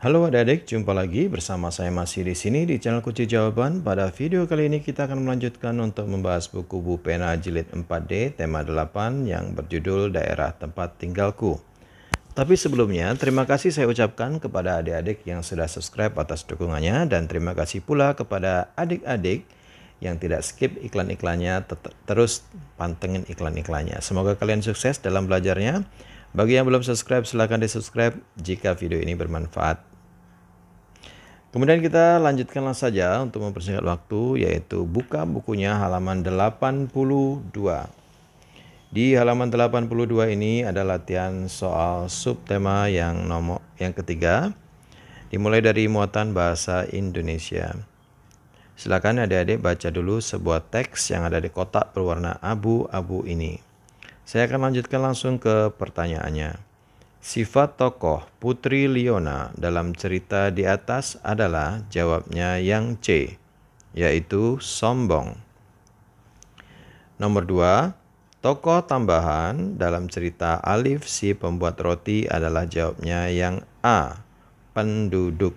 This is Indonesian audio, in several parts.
Halo adik-adik, jumpa lagi bersama saya masih di sini di channel Kunci Jawaban. Pada video kali ini kita akan melanjutkan untuk membahas buku Bu Pena Jilid 4D tema 8 yang berjudul Daerah Tempat Tinggalku. Tapi sebelumnya, terima kasih saya ucapkan kepada adik-adik yang sudah subscribe atas dukungannya, dan terima kasih pula kepada adik-adik yang tidak skip iklan-iklannya, terus pantengin iklan-iklannya. Semoga kalian sukses dalam belajarnya. Bagi yang belum subscribe, silahkan di-subscribe jika video ini bermanfaat. Kemudian kita lanjutkanlah saja untuk mempersingkat waktu, yaitu buka bukunya halaman 82. Di halaman 82 ini ada latihan soal subtema yang ketiga, dimulai dari muatan bahasa Indonesia. Silakan adik-adik baca dulu sebuah teks yang ada di kotak berwarna abu-abu ini. Saya akan lanjutkan langsung ke pertanyaannya. Sifat tokoh Putri Liona dalam cerita di atas adalah, jawabnya yang C, yaitu sombong. Nomor 2, tokoh tambahan dalam cerita Alif si pembuat roti adalah, jawabnya yang A, penduduk.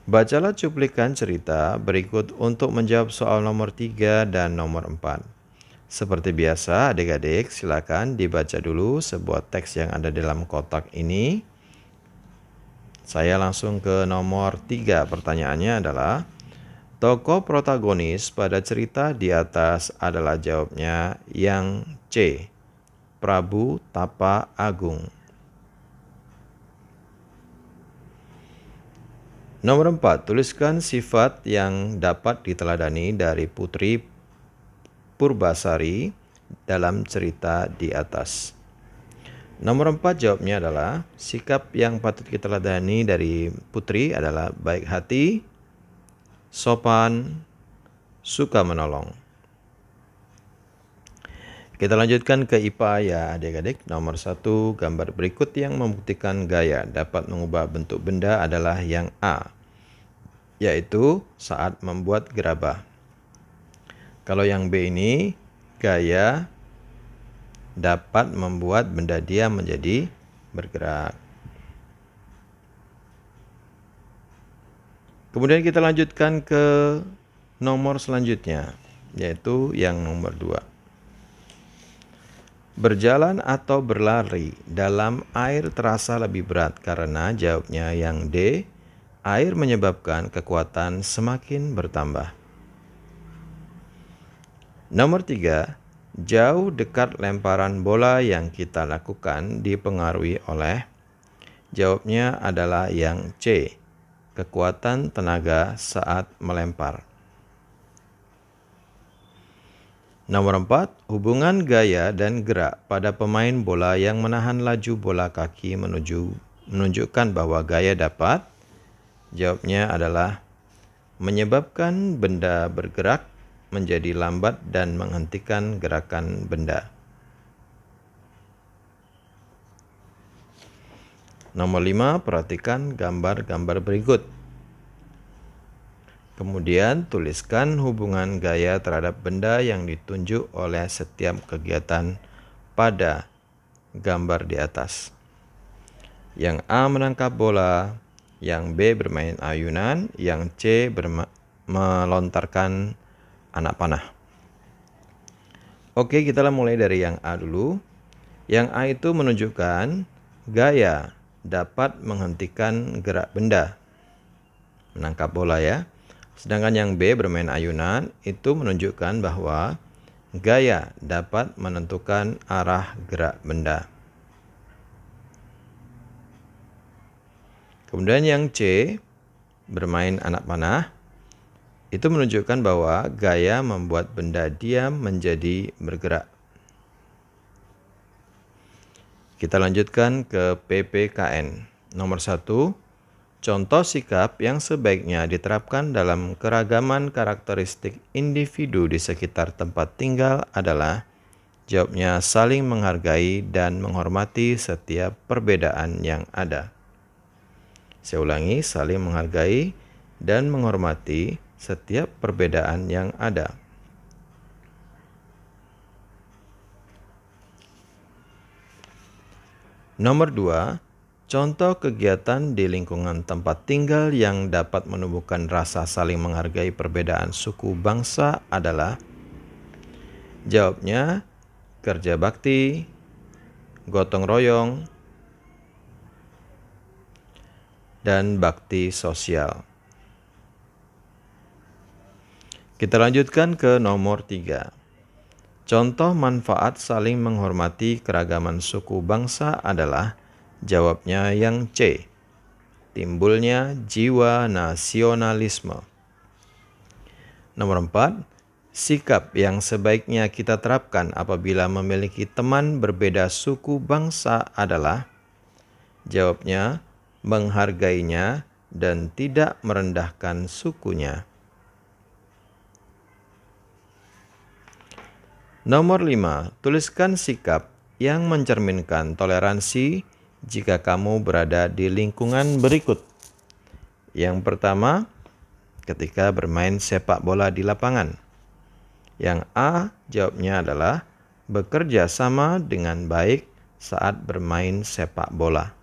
Bacalah cuplikan cerita berikut untuk menjawab soal nomor 3 dan nomor 4. Seperti biasa, adik-adik silakan dibaca dulu sebuah teks yang ada dalam kotak ini. Saya langsung ke nomor 3. Pertanyaannya adalah, tokoh protagonis pada cerita di atas adalah, jawabnya yang C, Prabu Tapa Agung. Nomor 4, tuliskan sifat yang dapat diteladani dari Putri Purbasari dalam cerita di atas. Nomor 4 jawabnya adalah, sikap yang patut kita teladani dari Putri adalah baik hati, sopan, suka menolong. Kita lanjutkan ke IPA ya adik-adik. Nomor 1, gambar berikut yang membuktikan gaya dapat mengubah bentuk benda adalah yang A, yaitu saat membuat gerabah. Kalau yang B ini, gaya dapat membuat benda diam menjadi bergerak. Kemudian kita lanjutkan ke nomor selanjutnya, yaitu yang nomor 2. Berjalan atau berlari dalam air terasa lebih berat karena, jawabnya yang D, air menyebabkan kekuatan semakin bertambah. Nomor 3, jauh dekat lemparan bola yang kita lakukan dipengaruhi oleh, jawabnya adalah yang C, kekuatan tenaga saat melempar. Nomor 4, hubungan gaya dan gerak pada pemain bola yang menahan laju bola kaki menunjukkan bahwa gaya dapat, jawabnya adalah menyebabkan benda bergerak menjadi lambat dan menghentikan gerakan benda. Nomor 5, perhatikan gambar-gambar berikut. Kemudian tuliskan hubungan gaya terhadap benda yang ditunjuk oleh setiap kegiatan pada gambar di atas. Yang A menangkap bola, yang B bermain ayunan, yang C melontarkan anak panah. Oke, kita mulai dari yang A dulu. Yang A itu menunjukkan gaya dapat menghentikan gerak benda, menangkap bola ya. Sedangkan yang B bermain ayunan itu menunjukkan bahwa gaya dapat menentukan arah gerak benda. Kemudian yang C bermain anak panah itu menunjukkan bahwa gaya membuat benda diam menjadi bergerak. Kita lanjutkan ke PPKN. Nomor 1, contoh sikap yang sebaiknya diterapkan dalam keragaman karakteristik individu di sekitar tempat tinggal adalah, jawabnya saling menghargai dan menghormati setiap perbedaan yang ada. Saya ulangi, saling menghargai dan menghormati setiap perbedaan yang ada. Nomor 2, Contoh kegiatan di lingkungan tempat tinggal yang dapat menumbuhkan rasa saling menghargai perbedaan suku bangsa adalah, jawabnya, kerja bakti, gotong royong, dan bakti sosial. Kita lanjutkan ke nomor 3. Contoh manfaat saling menghormati keragaman suku bangsa adalah, jawabnya yang C, timbulnya jiwa nasionalisme. Nomor 4, sikap yang sebaiknya kita terapkan apabila memiliki teman berbeda suku bangsa adalah, jawabnya menghargainya dan tidak merendahkan sukunya. Nomor 5, tuliskan sikap yang mencerminkan toleransi jika kamu berada di lingkungan berikut. Yang pertama, ketika bermain sepak bola di lapangan. Yang A, jawabnya adalah bekerja sama dengan baik saat bermain sepak bola.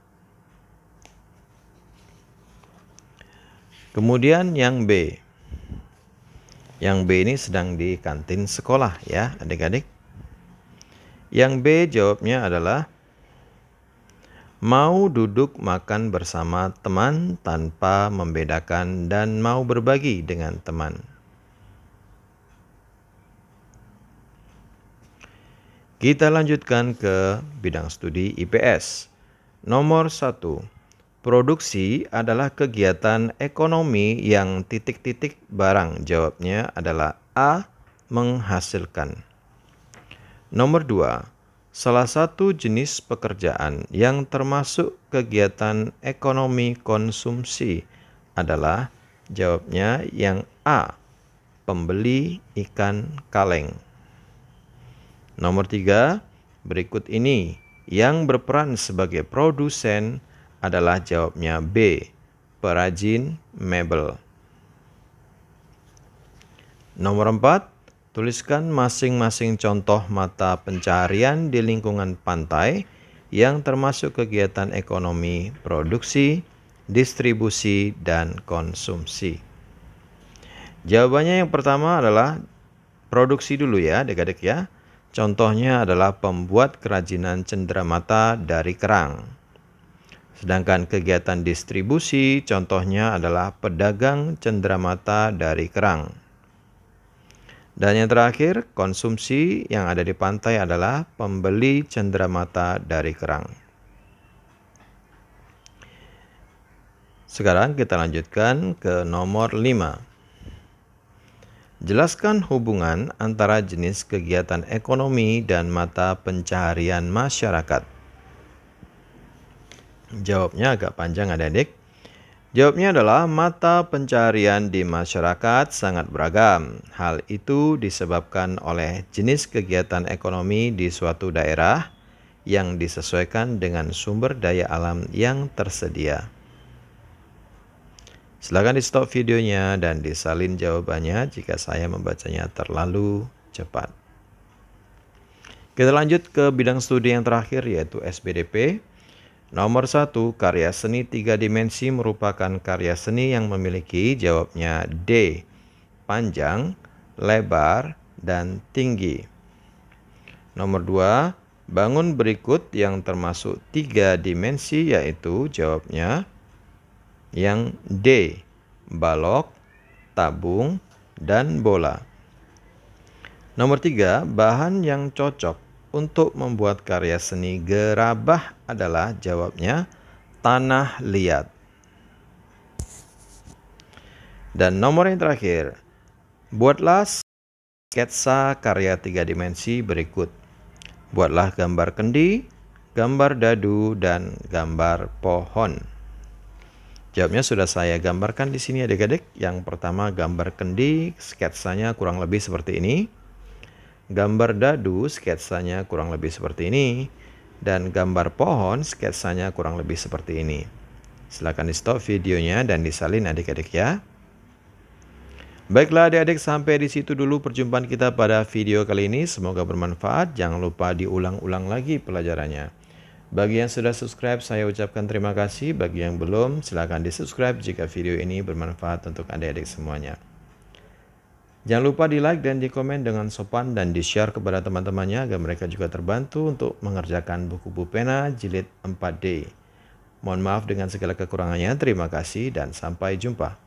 Kemudian yang B. Yang B ini sedang di kantin sekolah ya adik-adik. Yang B jawabnya adalah mau duduk makan bersama teman tanpa membedakan dan mau berbagi dengan teman. Kita lanjutkan ke bidang studi IPS. Nomor 1. Produksi adalah kegiatan ekonomi yang titik-titik barang. Jawabnya adalah A, menghasilkan. Nomor 2. Salah satu jenis pekerjaan yang termasuk kegiatan ekonomi konsumsi adalah, jawabnya yang A, pembeli ikan kaleng. Nomor 3. Berikut ini yang berperan sebagai produsen adalah, jawabnya B, perajin mebel. Nomor 4, tuliskan masing-masing contoh mata pencaharian di lingkungan pantai yang termasuk kegiatan ekonomi, produksi, distribusi, dan konsumsi. Jawabannya yang pertama adalah produksi dulu ya adik-adik ya. Contohnya adalah pembuat kerajinan cenderamata dari kerang. Sedangkan kegiatan distribusi contohnya adalah pedagang cenderamata dari kerang. Dan yang terakhir, konsumsi yang ada di pantai adalah pembeli cenderamata dari kerang. Sekarang kita lanjutkan ke nomor 5. Jelaskan hubungan antara jenis kegiatan ekonomi dan mata pencaharian masyarakat. Jawabnya agak panjang adik-adik. Jawabnya adalah mata pencaharian di masyarakat sangat beragam. Hal itu disebabkan oleh jenis kegiatan ekonomi di suatu daerah yang disesuaikan dengan sumber daya alam yang tersedia. Silakan di stop videonya dan disalin jawabannya jika saya membacanya terlalu cepat. Kita lanjut ke bidang studi yang terakhir yaitu SBDP. Nomor 1, karya seni 3 dimensi merupakan karya seni yang memiliki, jawabnya D, panjang, lebar, dan tinggi. Nomor 2, bangun berikut yang termasuk 3 dimensi yaitu, jawabnya yang D, balok, tabung, dan bola. Nomor 3, bahan yang cocok untuk membuat karya seni gerabah adalah, jawabnya tanah liat. Dan nomor yang terakhir, buatlah sketsa karya 3 dimensi berikut. Buatlah gambar kendi, gambar dadu, dan gambar pohon. Jawabnya sudah saya gambarkan di sini adik-adik. Yang pertama gambar kendi, sketsanya kurang lebih seperti ini. Gambar dadu sketsanya kurang lebih seperti ini. Dan gambar pohon sketsanya kurang lebih seperti ini. Silakan di stop videonya dan disalin adik-adik ya. Baiklah adik-adik, sampai di situ dulu perjumpaan kita pada video kali ini. Semoga bermanfaat. Jangan lupa diulang-ulang lagi pelajarannya. Bagi yang sudah subscribe, saya ucapkan terima kasih. Bagi yang belum, silakan di-subscribe jika video ini bermanfaat untuk adik-adik semuanya. Jangan lupa di-like dan di-komen dengan sopan dan di-share kepada teman-temannya agar mereka juga terbantu untuk mengerjakan buku pulpena jilid 4D. Mohon maaf dengan segala kekurangannya. Terima kasih dan sampai jumpa.